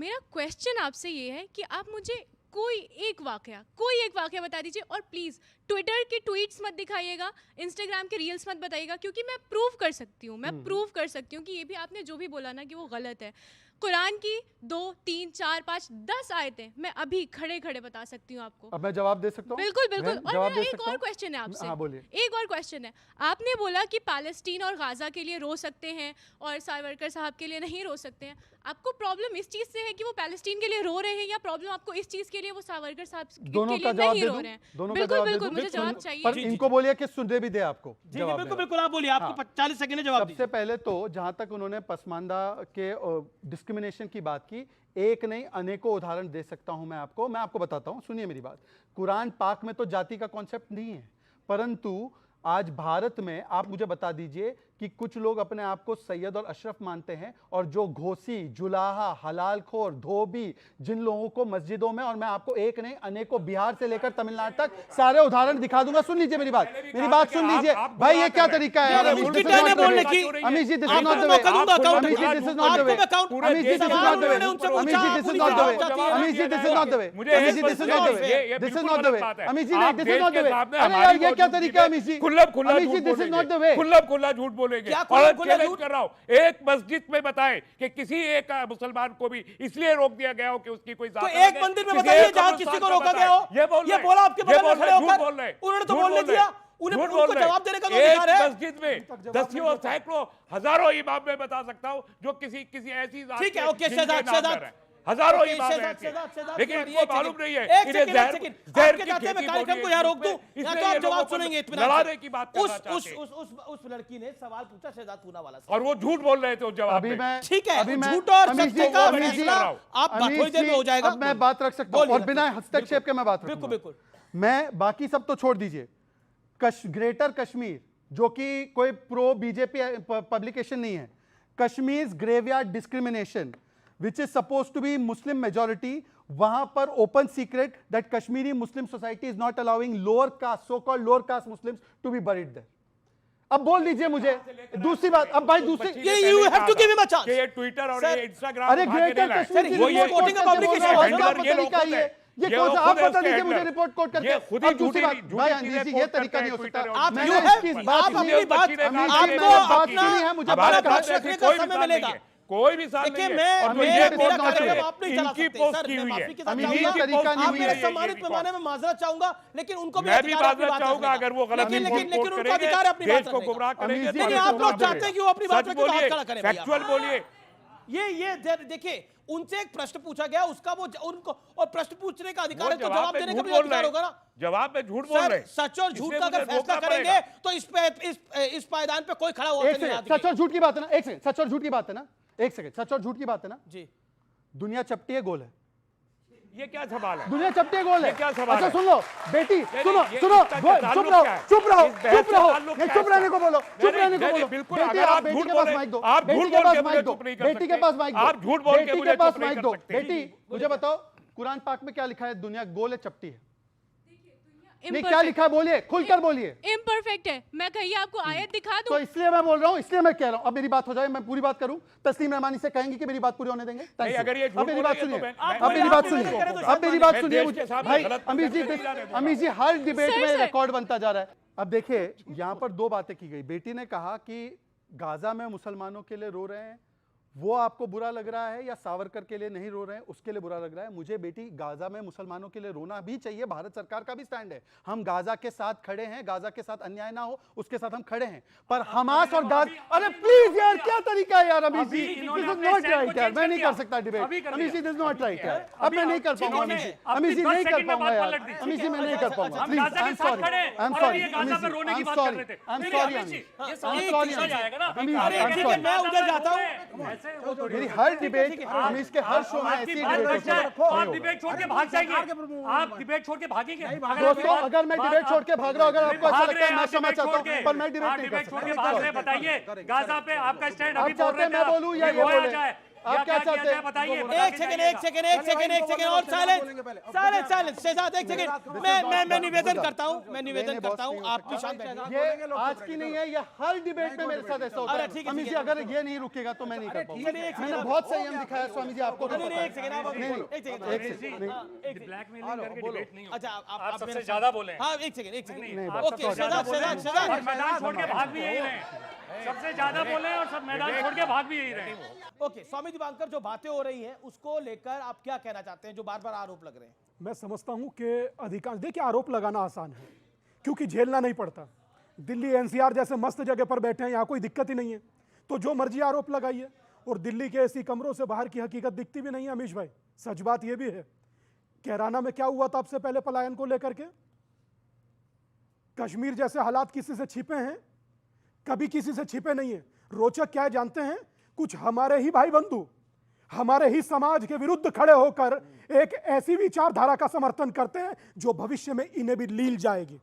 मेरा क्वेश्चन आपसे ये है कि आप मुझे कोई एक वाकया बता दीजिए, और प्लीज़ ट्विटर के ट्वीट्स मत दिखाइएगा, इंस्टाग्राम के रील्स मत बताइएगा, क्योंकि मैं प्रूव कर सकती हूँ कि ये भी आपने जो भी बोला ना कि वो गलत है। कुरान की 2, 3, 4, 5, 10 आयतें मैं अभी खड़े खड़े बता सकती हूँ आपको। अब मैं जवाब दे सकता हूँ? बिल्कुल बिल्कुल। और जवाब मेरा दे एक सकता और हूँ? क्वेश्चन है आपसे। हाँ बोलिए। एक और क्वेश्चन है, आपने बोला कि पैलेस्टीन और गाजा के लिए रो सकते हैं और सावरकर साहब के लिए नहीं रो सकते हैं। आपको प्रॉब्लम इस चीज से है कि वो पैलेस्टीन के लिए रो रहे हैं, या प्रॉब्लम आपको इस चीज के लिए वो सावरकर साहब दोनों के का लिए जवाब नहीं दे रो दूं? रहे हैं? दोनों का बिल्कुल जवाब दे बिल्कुल, दूं? मुझे जवाब चाहिए। पर इनको बोलिए कि सुनने भी दे आपको। जी बिल्कुल बिल्कुल, आप बोलिए, आपको 40 सेकंड में जवाब दीजिए। सबसे पहले तो जहां तक उन्होंने पसमानदा के डिस्क्रिमिनेशन की बात की, एक नहीं अनेकों उदाहरण दे सकता हूं मैं आपको बताता हूं, सुनिए मेरी बात। कुरान पाक में तो जाति का कॉन्सेप्ट नहीं है, परंतु आज भारत में आप मुझे बता दीजिए कि कुछ लोग अपने आप को सैयद और अशरफ मानते हैं, और जो घोसी, जुलाहा, हलालखोर, धोबी, जिन लोगों को मस्जिदों में, और मैं आपको एक नहीं अनेकों बिहार से लेकर तमिलनाडु तक सारे उदाहरण दिखा दूंगा। सुन लीजिए मेरी बात सुन लीजिए भाई, ये क्या तरीका है? Amish ji, this is not the way. Amish ji, this is not the way. Amish ji, this is not the way. Amish ji, this is not the way. Amish ji, this is not the way. Amish ji, this is not the way. Amish ji, this is not the way. This is not the way. Amish ji, नहीं, this is not the way. अरे यार, ये क्या तरीका है Amish ji? Amish ji, this is not the way. खुला झूठ बोलेंगे। और चैलेंज कर रहा हूं, एक मस्जिद में बताएं कि किसी एक मुसलमान को भी इसलिए रोक दिया गया हो कि उसकी कोई तो एक मंदिर में बताइए जहां किसी को रोका गया हो। ये बोला आपके बगल में खड़े होकर, उन्होंने तो बोलने दिया, उनको जवाब देने का तो अधिकार है। मस्जिद में दसियों सैकड़ों हजारों इमाम में बता सकता हूं जो किसी ऐसी ठीक है, ओके शहजाद, हजारों इमाम हैं, लेकिन इनको मालूम नहीं है। आपके चाहते मैं कार्यक्रम को यहाँ रोक दूं, या तो आप जवाब सुनेंगे इत्मीनान से? लड़ाने की बात करना चाहते हैं। उस लड़की ने सवाल पूछा शहजाद पूनावाला से, और वो झूठ बोल रहे थे उस जवाब अभी में। मैं ठीक है, अभी मैं झूठ और अमीश सत्य जी, का अमीश जी, फैसला आप थोड़ी देर में हो जाएगा। अब मैं बात रख सकता हूं, और बिना हस्तक्षेप के मैं बात बिल्कुल रखूंगा। बिल्कुल। मैं बाकी सब तो छोड़ दीजिए, ग्रेटर कश्मीर जो कि कोई प्रो बीजेपी पब्लिकेशन नहीं है, Kashmir graveyard discrimination which is supposed to be Muslim majority, वहां पर open secret that Kashmiri Muslim society is not allowing lower caste, so-called lower caste Muslims to be buried there. अब बोल दीजिए मुझे दूसरी बात। अब भाई दूसरी, ये you have to give him a chance. ये ट्विटर और ये इंस्टाग्राम, अरे ग्रेटर कश्मीर वो ये कोटिंग का पब्लिकेशन है, ये कौन सा? आप बता दीजिए मुझे रिपोर्ट कोट करके। अब दूसरी बात भाई अंजीर जी, ये तरीका नहीं हो सकता। आप मैंने you have, इसकी आप बात अपनी नहीं, बात, आपको अपना मुझे अपना बात पक्ष रखने का समय मिलेगा। कोई भी साल देखिए, नहीं मैं है। और मेरा ये पोस्ट कार्यक्रम आप नहीं चला इनकी सकते पोस्ट सर, की मैं हुई है। माफी के साथ अमीर चाहूंगा, तरीका नहीं आप हुई मेरे है। सम्मानित पैमाने में माजरत चाहूंगा, लेकिन उनको भी मैं भी अधिकार है अपनी माजरत बात चाहूंगा रखने का। अगर वो गलत लेकिन रिपोर्ट उनको करेंगे, अधिकार है अपनी देश बात को रखने गुमराह का। करेंगे। लेकिन आप लोग चाहते हैं कि वो अपनी बात रखें तो हाथ खड़ा करें भैया। फैक्चुअल बोलिए। ये देखिए, उनसे एक प्रश्न पूछा गया, उसका वो उनको और प्रश्न पूछने का अधिकार है, तो जवाब देने का भी अधिकार होगा ना। जवाब में झूठ बोल रहे हैं। सच और झूठ का अगर फैसला करेंगे तो इस पायदान पे कोई खड़ा हुआ एक सेकंड, सच और झूठ की बात है ना, एक सेकंड, सच और झूठ की बात है ना, एक सेकंड, सच और झूठ की बात है ना जी। दुनिया चपटी है, गोल है। ये क्या सवाल है? दुनिया चपटी है, गोल है। क्या सवाल अच्छा है? सुन लो बेटी, सुनो ये सुनो, इसका चुप ताल्लुक रहो, क्या है? चुप रहो, इस बहस चुप का रहो, ताल्लुक नहीं क्या चुप है? रहने को बोलो, चुप रहने को बोलो। बिल्कुल, बेटी अगर आप आप बेटी झूठ के पास बोले, माइक दो, आप बेटी झूठ के बोल पास के माइक मुझे दो, चुप नहीं कर बेटी के सकते। पास माइक दो, आप झूठ बोल के बेटी मुझे के पास चुप नहीं माइक कर दो। सकते। बेटी मुझे बताओ, कुरान पाक में क्या लिखा है? दुनिया गोल है, चपटी है? नहीं, क्या लिखा है बोलिए, खुलकर बोलिए। इम्परफेक्ट है। मैं कहिए आपको आयत दिखा दूं? तो इसलिए मैं बोल रहा हूँ, इसलिए मैं कह रहा हूँ। अब मेरी बात हो जाए, मैं पूरी बात करूँ, तस्लीम रहमानी से कहेंगे कि मेरी बात पूरी होने देंगे। नहीं, अगर ये अब मेरी बात सुनिए, अब अब मेरी बात सुनिए, अब मेरी बात सुनिए। देश के साथ भाई गलत अमीश जी हर डिबेट में सर। रिकॉर्ड बनता जा रहा है। अब देखिए, यहाँ पर दो बातें की गई। बेटी ने कहा कि गाजा में मुसलमानों के लिए रो रहे हैं, वो आपको बुरा लग रहा है, या सावरकर के लिए नहीं रो रहे हैं उसके लिए बुरा लग रहा है? मुझे बेटी गाजा में मुसलमानों के लिए रोना भी चाहिए, भारत सरकार का भी स्टैंड है, हम गाजा के साथ खड़े हैं, गाजा के साथ अन्याय ना हो उसके साथ हम खड़े हैं। पर हमास और गाजा, अरे प्लीज यार, क्या तरीका है यार Amish ji, this is not right यार, मैं नहीं कर सकता debate Amish ji, this is not right यार। अब मैं नहीं कर पाऊंगा अमीश जी, अमीश जी नहीं कर पाऊंगा यार, अमीश जी मैं नहीं कर पाऊंगा, please. I am sorry, I am sorry, I am sorry, I am sorry, मैं उधर जाता हूँ। मेरी हर डिबेट, अमीश के हर शो में ऐसी डिबेट आप डिबेट छोड़ के भाग जाएंगे, आप डिबेट छोड़ के भागेंगे। दोस्तों, अगर मैं डिबेट छोड़ के भाग रहा हूं, अगर आपको ऐसा लगता है मैं क्षमा चाहता हूं, पर मैं डिबेट नहीं कर डिबेट छोड़ के सकता। भाग रहे, बताइए गाजा पे आपका स्टैंड अभी आप चाहते हैं मैं बोलूं या ये बोले? आप क्या चाहते हैं? बताइए एक सेकंड और साइलेंस शहजाद, एक सेकंड। मैं निवेदन करता हूं आप भी शांत बैठिए। ये आज की नहीं है, ये हर डिबेट में मेरे साथ ऐसा होता अरे है। ठीक है, स्वामी ठीक जी है। अगर ये नहीं रुकेगा तो मैं नहीं कर पाऊंगा। चलिए, एक मैंने सेकंड। बहुत संयम दिखाया स्वामी जी, आपको तो पता है। एक सेकंड आप नहीं, नहीं, एक सेकंड एक सेकंड, नहीं। ब्लैकमेलिंग करके डिबेट नहीं अच्छा आप सबसे मेरे ज्यादा साथ- बोले हैं। हाँ एक सेकंड नहीं, ओके शहजाद और मैदान छोड़ के भाग भी यही रहे हैं। सबसे ज्यादा बोले हैं और सब मैदान छोड़ के भाग भी यही रहे हैं। ओके स्वामी दिवाकर, जो बातें हो रही हैं उसको लेकर आप क्या कहना चाहते हैं, जो बार बार आरोप लग रहे हैं? मैं समझता हूं कि अधिकांश, देखिए आरोप लगाना आसान है क्योंकि झेलना नहीं पड़ता। दिल्ली एनसीआर जैसे मस्त जगह पर बैठे हैं, यहाँ कोई दिक्कत ही नहीं है, तो जो मर्जी आरोप लगाइए। और दिल्ली के ऐसी कमरों से बाहर की हकीकत दिखती भी नहीं है अमीश भाई। सच बात यह भी है, कैराना में क्या हुआ था आपसे पहले पलायन को लेकर के? कश्मीर जैसे हालात किसी से छिपे हैं? कभी किसी से छिपे नहीं है। रोचक क्या है जानते हैं? कुछ हमारे ही भाई बंधु हमारे ही समाज के विरुद्ध खड़े होकर एक ऐसी विचारधारा का समर्थन करते हैं जो भविष्य में इन्हें भी लील जाएगी,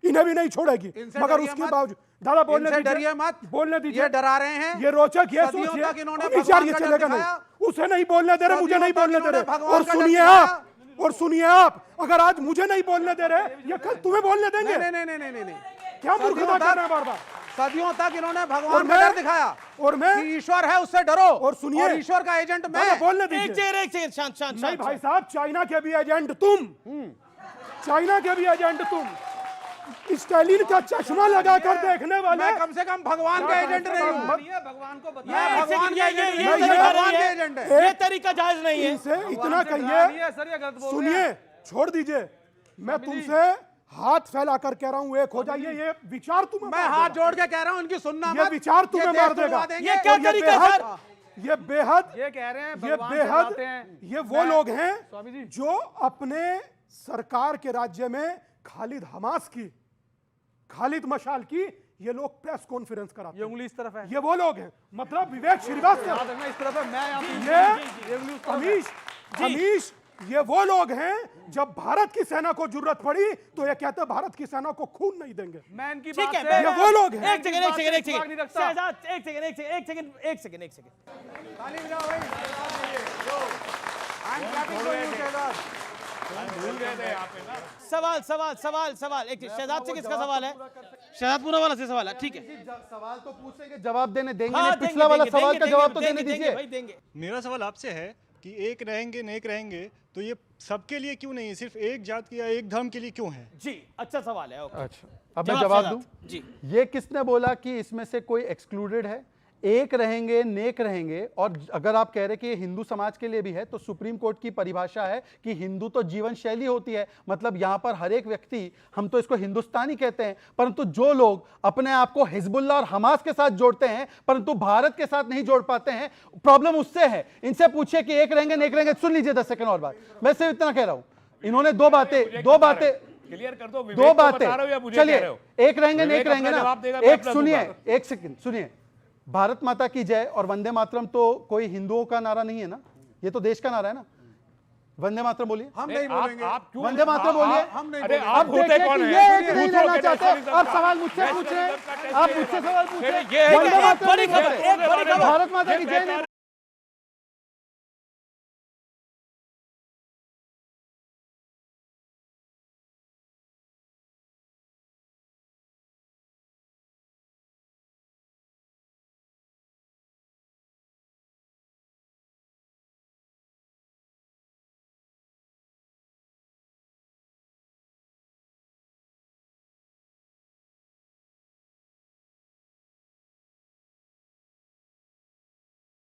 इन्हें भी नहीं छोड़ेगी। मगर उसके बावजूद दादा बोलने दीजिए, डरिए मत, बोलने दीजिए। ये डरा रहे हैं। ये रोचक, ये सदियों सोचिए तक इन्होंने अमीश यार, भगवान ये का डर चलेगा नहीं। दिखाया। उसे नहीं बोलने दे रहे, मुझे सदियों नहीं तक बोलने दे इन्होंने रहे। भगवान और का डर सुनिए दिखाया। आप, और सुनिए आप, अगर आज मुझे नहीं बोलने दे रहे, ये कल तुम्हें बोलने देंगे? नहीं। क्या मूर्खता कर रहे हैं बार बार? सदियों तक इन्होंने और भगवान का मैं- डर दिखाया और मैं कि ईश्वर है, उससे डरो। और सुनिए, और ईश्वर का एजेंट दादा मैं। बोलने एक दीजिए। सेकंड शांत नहीं भाई साहब, चाइना के भी एजेंट तुम, चाइना के भी एजेंट तुम, स्टालिन का चश्मा लगाकर देखने वाले। मैं कम से कम भगवान का एजेंट नहीं हूँ। भगवान को मैं भगवान का एजेंट नहीं, ये मैं भगवान का एजेंट है। ये तरीका जायज नहीं है। इनसे इतना कहिए, सुनिए, छोड़ दीजिए। मैं तुमसे हाथ फैलाकर कह रहा हूं, एक हो जाइए। ये विचार तुम्हें मैं हाथ जोड़ के कह रहा हूं, इनकी सुनना ये मत। विचार तुम्हें ये देश मार देगा। तुड़वा देंगे। ये क्या और तरीका है, सर? ये बेहद, ये कह रहे हैं ये भगवान से बेहद, बातें हैं। ये वो लोग हैं जो अपने सरकार के राज्य में खालिद मशाल की ये लोग प्रेस कॉन्फ्रेंस कराते ये हैं। उंगली इस तरफ है। ये वो लोग हैं, मतलब विवेक श्रीवास्तव, याद रखना, इस तरफ है। मैं यहाँ पे- ये अमीश, ये वो लोग हैं जब भारत की सेना को जरूरत पड़ी तो ये कहते हैं भारत की सेना को खून नहीं देंगे। मैं इनकी ठीक बात है, से- ये वो लोग हैं। एक सेकंड नहीं रखता। शहजाद, एक सेकंड ताली बजाओ भाई। I'm clapping for you, Shahzad. भूल गए थे यहाँ पे ना। सवाल एक शहजाद से किसका सवाल है? शहजाद पूरा वाला से सवाल है, ठीक है। सवाल तो पूछेंगे, जवाब देने देंगे हाँ, नहीं। पिछला वाला सवाल का जवाब तो देने देंगे दीजिए। भाई, देंगे। मेरा सवाल आपसे है कि एक रहेंगे नेक रहेंगे, तो ये सबके लिए क्यों नहीं है, सिर्फ एक जात या एक धर्म के लिए क्यों है? जी, अच्छा सवाल है। ओके, अच्छा, अब मैं जवाब दूं। जी, ये किसने बोला कि इसमें से कोई एक्सक्लूडेड है? एक रहेंगे नेक रहेंगे। और अगर आप कह रहे कि ये हिंदू समाज के लिए भी है, तो सुप्रीम कोर्ट की परिभाषा है कि हिंदू तो जीवन शैली होती है। मतलब यहां पर हर एक व्यक्ति, हम तो इसको हिंदुस्तानी कहते हैं, परंतु जो लोग अपने आप को हिजबुल्लाह और हमास के साथ जोड़ते हैं परंतु भारत के साथ नहीं जोड़ पाते हैं, प्रॉब्लम उससे है। इनसे पूछिए कि एक रहेंगे नेक रहेंगे। सुन लीजिए 10 सेकंड और बात, मैं सिर्फ इतना कह रहा हूं। इन्होंने दो बातें क्लियर कर दो। दो बातें, चलिए एक रहेंगे नेक रहेंगे ना। एक सुनिए, एक सेकंड सुनिए। भारत माता की जय और वंदे मातरम तो कोई हिंदुओं का नारा नहीं है ना, ये तो देश का नारा है ना। वंदे मातरम बोलिए। हम नहीं बोलेंगे। आप क्यों वंदे मातरम बोलिए। हम नहीं अरे बोलेंगे। आप अब होते देखिए कौन कि हैं? ये एक नहीं दूसरों लेना के चाहते, नेशनलिज्म और का- सवाल मुझसे पूछे, नेशनलिज्म का टेस्ट आप ये मुझसे है। सवाल पूछे। ये है वंदे कि- मातरम बड़ी नहीं खबर, बोलते। एक बड़ी खबर। भारत माता की जय नहीं